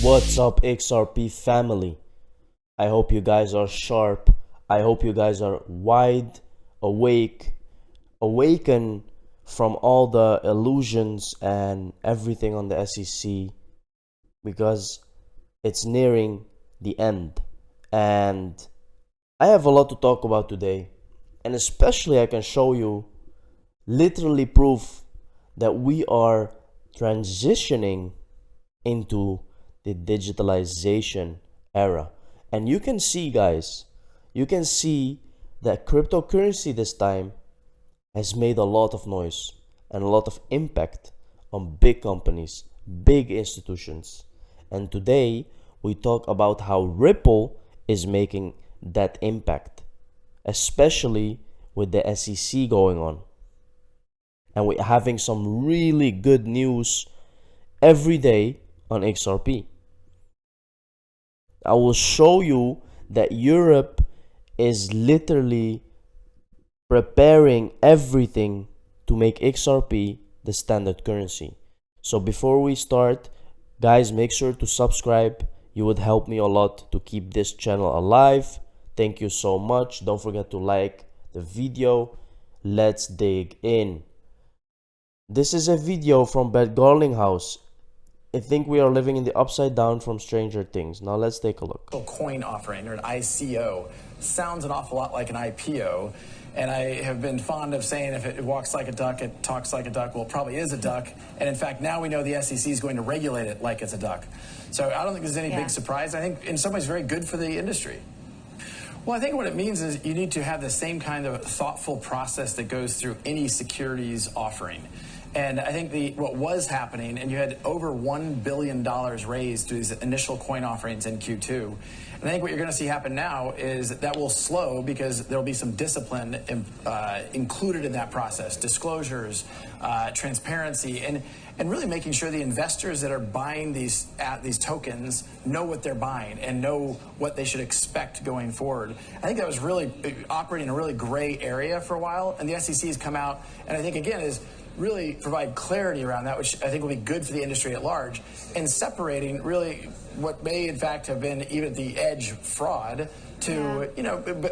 What's up, XRP family? I hope you guys are sharp. I hope you guys are wide awake, awaken from all the illusions and everything on the SEC, because it's nearing the end. And I have a lot to talk about today. And especially, I can show you literally proof that we are transitioning into the digitalization era. And you can see, guys, you can see that cryptocurrency this time has made a lot of noise and a lot of impact on big companies, big institutions. And today we talk about how Ripple is making that impact, especially with the SEC going on. And we're having some really good news every day on XRP. I will show you that Europe is literally preparing everything to make XRP the standard currency. So before we start, guys, make sure to subscribe. You would help me a lot to keep this channel alive. Thank you so much. Don't forget to like the video. Let's dig in. This is a video from Beth Garlinghouse. I think we are living in the upside down from Stranger Things. Now let's take a look. Coin offering, or an ICO, sounds an awful lot like an IPO. And I have been fond of saying if it walks like a duck, it talks like a duck. Well, it probably is a duck. And in fact, now we know the SEC is going to regulate it like it's a duck. So I don't think there's any big surprise. I think in some ways very good for the industry. Well, I think what it means is you need to have the same kind of thoughtful process that goes through any securities offering. And I think what was happening, and you had over $1 billion raised through these initial coin offerings in Q2. And I think what you're going to see happen now is that will slow because there will be some discipline included in that process, disclosures, transparency, and really making sure the investors that are buying these tokens know what they're buying and know what they should expect going forward. I think that was really operating in a really gray area for a while, and the SEC has come out, and I think again is really provide clarity around that, which I think will be good for the industry at large, and separating really what may in fact have been even at the edge fraud to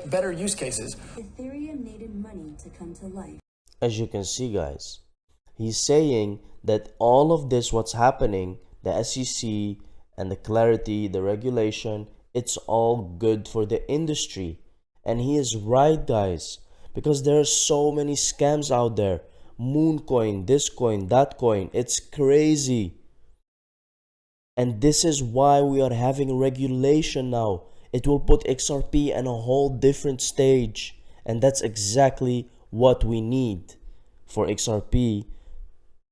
better use cases. Ethereum needed money to come to life. As you can see, guys, he's saying that all of this, what's happening, the SEC and the clarity, the regulation, it's all good for the industry. And he is right, guys, because there are so many scams out there. Mooncoin, this coin, that coin, it's crazy. And this is why we are having regulation now. It will put XRP in a whole different stage, and that's exactly what we need for XRP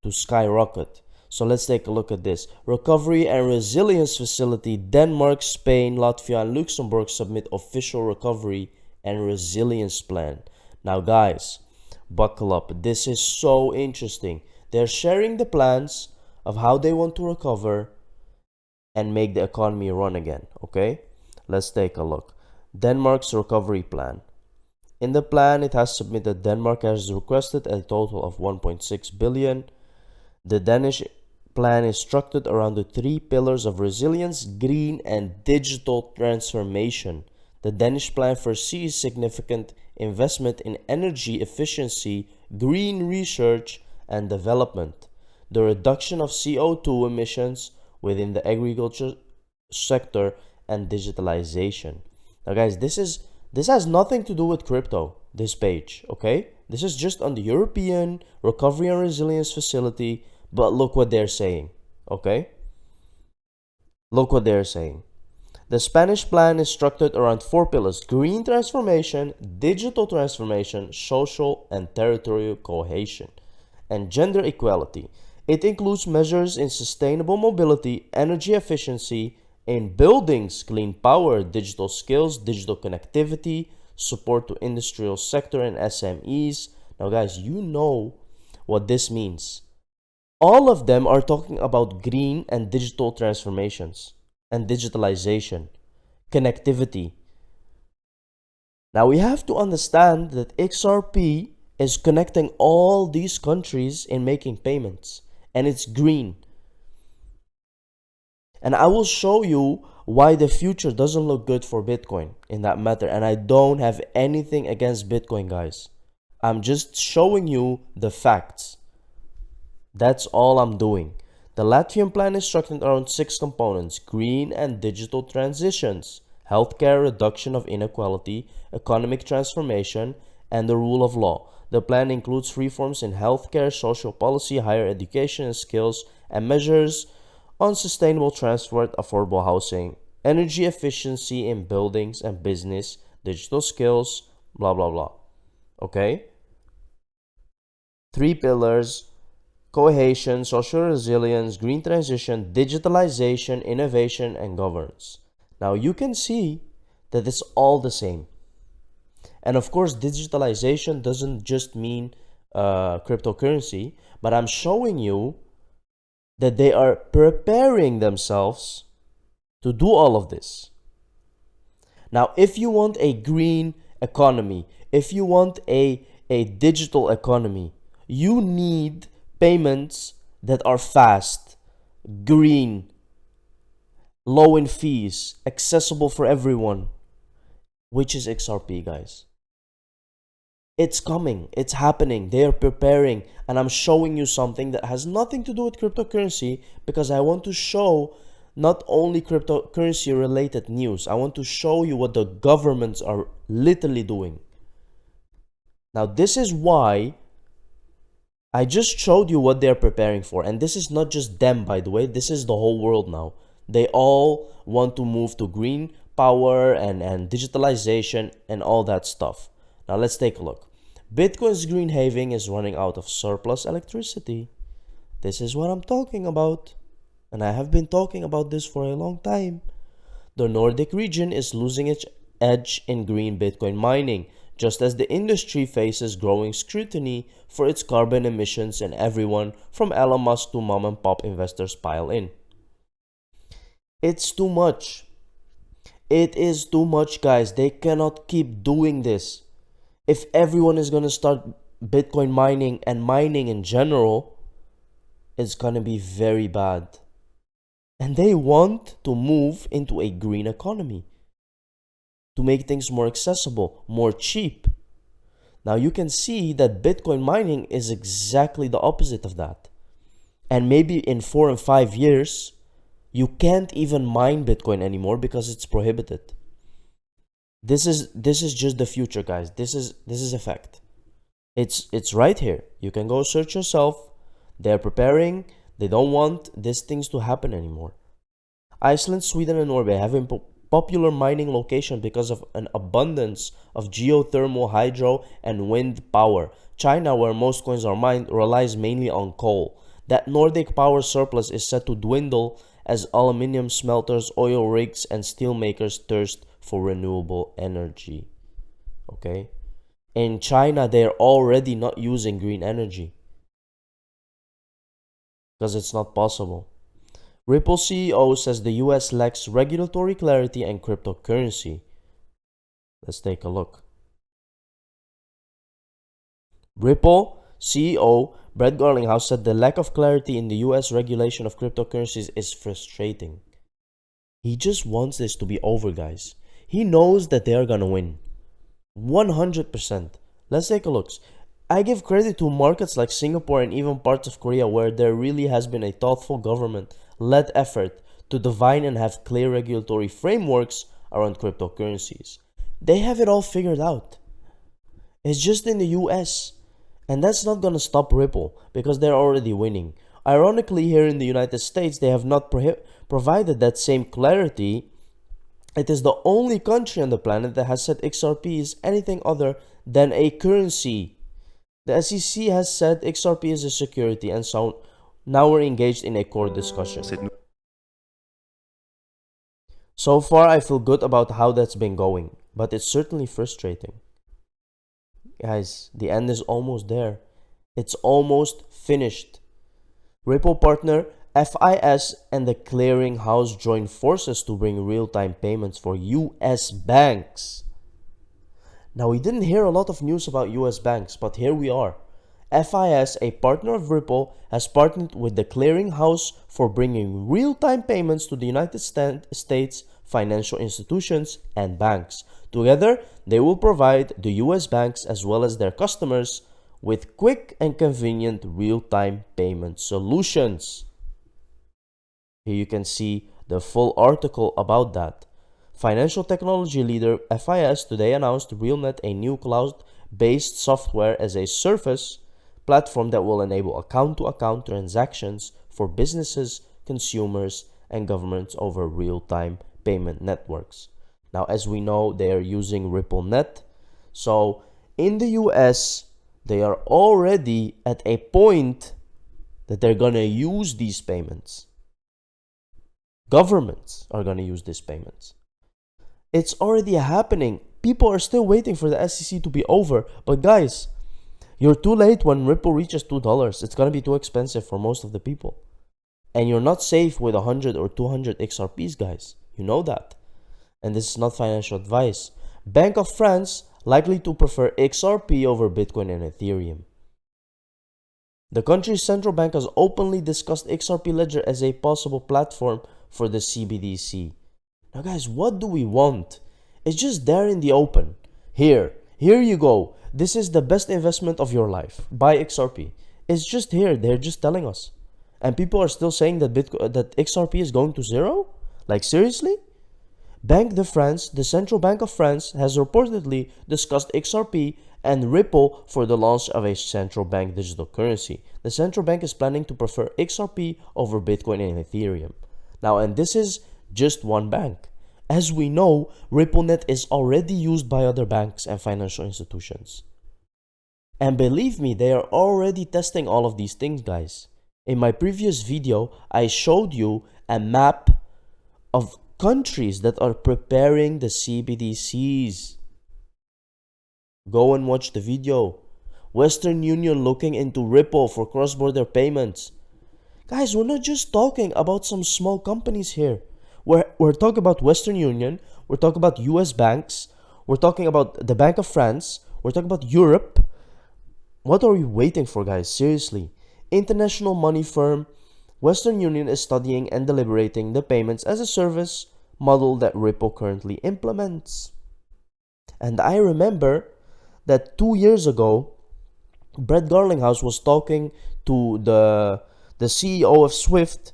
to skyrocket. So let's take a look at this. Recovery and Resilience Facility. Denmark, Spain, Latvia, and Luxembourg submit official recovery and resilience plan. Now, guys, buckle up. This is so interesting. They're sharing the plans of how they want to recover and make the economy run again. Okay, let's take a look. Denmark's recovery plan. In the plan, it has submitted, Denmark has requested a total of 1.6 billion. The Danish plan is structured around the three pillars of resilience, green, and digital transformation. The Danish plan foresees significant investment in energy efficiency, green research and development, the reduction of CO2 emissions within the agriculture sector, and digitalization. Now, guys, this has nothing to do with crypto, this page, okay? This is just on the European Recovery and Resilience Facility, but look what they're saying, okay? Look what they're saying. The Spanish plan is structured around four pillars: green transformation, digital transformation, social and territorial cohesion, and gender equality. It includes measures in sustainable mobility, energy efficiency, in buildings, clean power, digital skills, digital connectivity, support to industrial sector and SMEs. Now, guys, you know what this means. All of them are talking about green and digital transformations and digitalization, connectivity. Now we have to understand that XRP is connecting all these countries in making payments, and it's green. And I will show you why the future doesn't look good for Bitcoin in that matter. And I don't have anything against Bitcoin, guys. I'm just showing you the facts. That's all I'm doing. The Latvian plan is structured around 6 components: green and digital transitions, healthcare, reduction of inequality, economic transformation, and the rule of law. The plan includes reforms in healthcare, social policy, higher education and skills, and measures on sustainable transport, affordable housing, energy efficiency in buildings and business, digital skills, blah blah blah. Okay? 3 pillars: cohesion, social resilience, green transition, digitalization, innovation, and governance. Now you can see that it's all the same. And of course, digitalization doesn't just mean cryptocurrency, but I'm showing you that they are preparing themselves to do all of this. Now, if you want a green economy, if you want a digital economy, you need payments that are fast, green, low in fees, accessible for everyone, which is XRP, guys. It's coming, it's happening, they are preparing, and I'm showing you something that has nothing to do with cryptocurrency because I want to show not only cryptocurrency related news, I want to show you what the governments are literally doing. Now, this is why I just showed you what they're preparing for, and this is not just them, by the way, this is the whole world now. They all want to move to green power and digitalization and all that stuff. Now let's take a look. Bitcoin's green halving is running out of surplus electricity. This is what I'm talking about. And I have been talking about this for a long time. The Nordic region is losing its edge in green Bitcoin mining, just as the industry faces growing scrutiny for its carbon emissions and everyone from Elon Musk to mom and pop investors pile in. It's too much. It is too much, guys. They cannot keep doing this. If everyone is going to start Bitcoin mining and mining in general, it's going to be very bad. And they want to move into a green economy to make things more accessible, more cheap. Now you can see that Bitcoin mining is exactly the opposite of that. And maybe in 4 and 5 years, you can't even mine Bitcoin anymore because it's prohibited. This is just the future, guys. This is a fact. It's right here. You can go search yourself. They're preparing. They don't want these things to happen anymore. Iceland, Sweden, and Norway have been popular mining location because of an abundance of geothermal, hydro, and wind power. China, where most coins are mined, relies mainly on coal. That Nordic power surplus is set to dwindle as aluminium smelters, oil rigs, and steel makers thirst for renewable energy. Okay? In China, they're already not using green energy because it's not possible. Ripple CEO says the US lacks regulatory clarity and cryptocurrency. Let's take a look. Ripple CEO Brett Garlinghouse said the lack of clarity in the US regulation of cryptocurrencies is frustrating. He just wants this to be over, guys. He knows that they are gonna win. 100%. Let's take a look. I give credit to markets like Singapore and even parts of Korea where there really has been a thoughtful government-led effort to define and have clear regulatory frameworks around cryptocurrencies. They have it all figured out. It's just in the US. And that's not gonna stop Ripple because they're already winning. Ironically, here in the United States, they have not provided that same clarity. It is the only country on the planet that has said XRP is anything other than a currency. The SEC has said XRP is a security, and so now we're engaged in a core discussion. So far, I feel good about how that's been going, but it's certainly frustrating. Guys, the end is almost there. It's almost finished. Ripple partner FIS and the clearinghouse joined forces to bring real-time payments for US banks. Now, we didn't hear a lot of news about US banks, but here we are. FIS, a partner of Ripple, has partnered with the clearinghouse for bringing real-time payments to the United States financial institutions and banks. Together, they will provide the US banks as well as their customers with quick and convenient real-time payment solutions. Here you can see the full article about that. Financial technology leader FIS today announced RealNet, a new cloud-based software as a service platform that will enable account-to-account transactions for businesses, consumers, and governments over real-time payment networks. Now, as we know, they are using RippleNet. So in the US, they are already at a point that they're going to use these payments. Governments are going to use these payments. It's already happening. People are still waiting for the SEC to be over. But guys, you're too late when Ripple reaches $2. It's going to be too expensive for most of the people. And you're not safe with 100 or 200 XRPs, guys. You know that. And this is not financial advice. Bank of France likely to prefer XRP over Bitcoin and Ethereum. The country's central bank has openly discussed XRP Ledger as a possible platform for the CBDC. Now guys, what do we want? It's just there in the open. Here you go. This is the best investment of your life. Buy XRP. It's just here. They're just telling us. And people are still saying that that XRP is going to zero? Like seriously? Banque de France, the central bank of France, has reportedly discussed XRP and Ripple for the launch of a central bank digital currency. The central bank is planning to prefer XRP over Bitcoin and Ethereum. Now, and this is just one bank. As we know, RippleNet is already used by other banks and financial institutions. And believe me, they are already testing all of these things, guys. In my previous video, I showed you a map of countries that are preparing the CBDCs. Go and watch the video. Western Union looking into Ripple for cross-border payments. Guys, we're not just talking about some small companies here. We're talking about Western Union. We're talking about US banks. We're talking about the Bank of France. We're talking about Europe. What are we waiting for, guys? Seriously. International money firm Western Union is studying and deliberating the payments as a service model that Ripple currently implements. And I remember that 2 years ago, Brett Garlinghouse was talking to the CEO of Swift,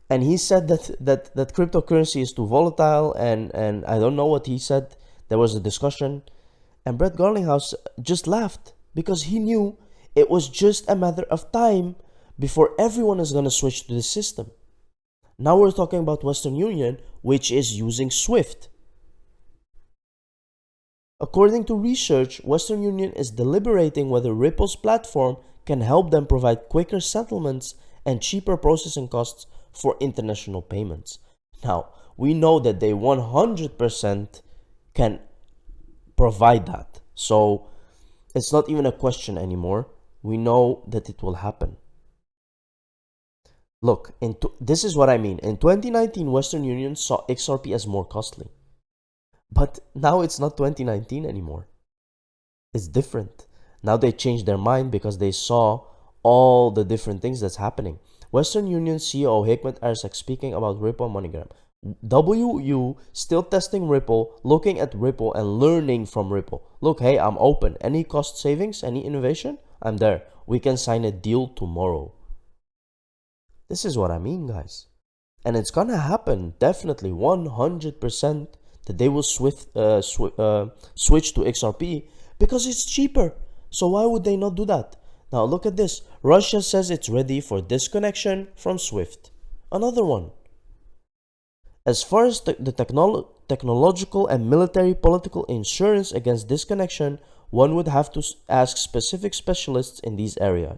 and he said that cryptocurrency is too volatile, and I don't know what he said. There was a discussion, and Brett Garlinghouse just laughed because he knew it was just a matter of time before everyone is going to switch to this system. Now we're talking about Western Union, which is using Swift. According to research, Western Union is deliberating whether Ripple's platform can help them provide quicker settlements and cheaper processing costs for international payments. Now, we know that they 100% can provide that. So, it's not even a question anymore. We know that it will happen. Look, this is what I mean. In 2019, Western Union saw XRP as more costly. But now it's not 2019 anymore. It's different. Now they changed their mind because they saw all the different things that's happening. Western Union CEO Hikmet Ersek speaking about Ripple MoneyGram. WU still testing Ripple, looking at Ripple and learning from Ripple. Look, hey, I'm open. Any cost savings, any innovation? I'm there. We can sign a deal tomorrow. This is what I mean, guys. And it's gonna happen, definitely, 100%, that they will switch to XRP because it's cheaper. So why would they not do that? Now look at this. Russia says it's ready for disconnection from SWIFT. Another one. As far as the technological and military political insurance against disconnection, one would have to ask specific specialists in these areas.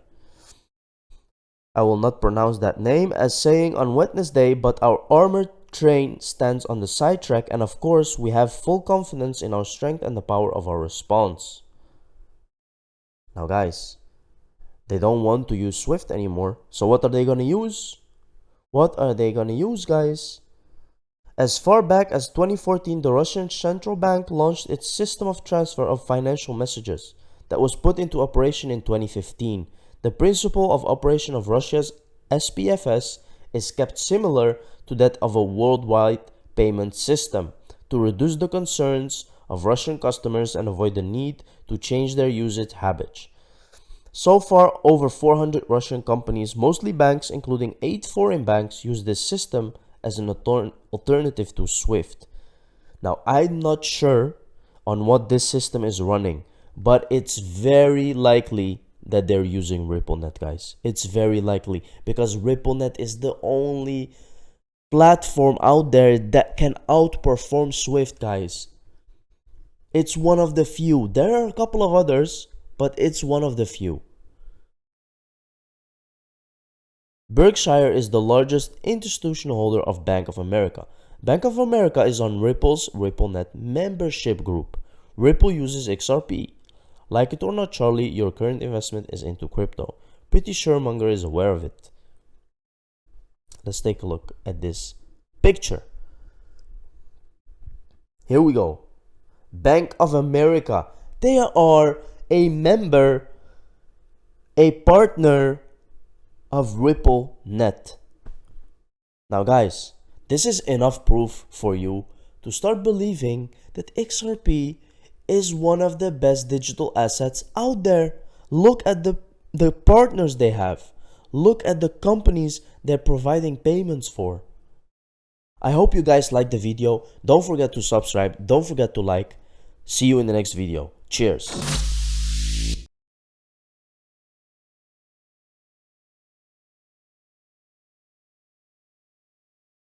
I will not pronounce that name as saying on Wednesday, but our armored train stands on the sidetrack, and of course we have full confidence in our strength and the power of our response. Now guys, they don't want to use SWIFT anymore, so what are they gonna use? What are they gonna use, guys? As far back as 2014, the Russian central bank launched its system of transfer of financial messages. that was put into operation in 2015. The principle of operation of Russia's SPFS is kept similar to that of a worldwide payment system to reduce the concerns of Russian customers and avoid the need to change their usage habits. So far, over 400 Russian companies, mostly banks, including 8 foreign banks, use this system as an alternative to SWIFT. Now, I'm not sure on what this system is running, but it's very likely that they're using RippleNet, guys. It's very likely because RippleNet is the only platform out there that can outperform SWIFT, guys. It's one of the few. There are a couple of others, but it's one of the few. Berkshire is the largest institutional holder of Bank of America. Bank of America is on Ripple's RippleNet membership group. Ripple uses XRP. Like it or not, Charlie, your current investment is into crypto. Pretty sure Munger is aware of it. Let's take a look at this picture. Here we go. Bank of America. They are a member, a partner of RippleNet. Now, guys, this is enough proof for you to start believing that XRP is one of the best digital assets out there. Look at the partners they have. Look at the companies they're providing payments for. I hope you guys liked the video. Don't forget to subscribe. Don't forget to like. See you in the next video. Cheers.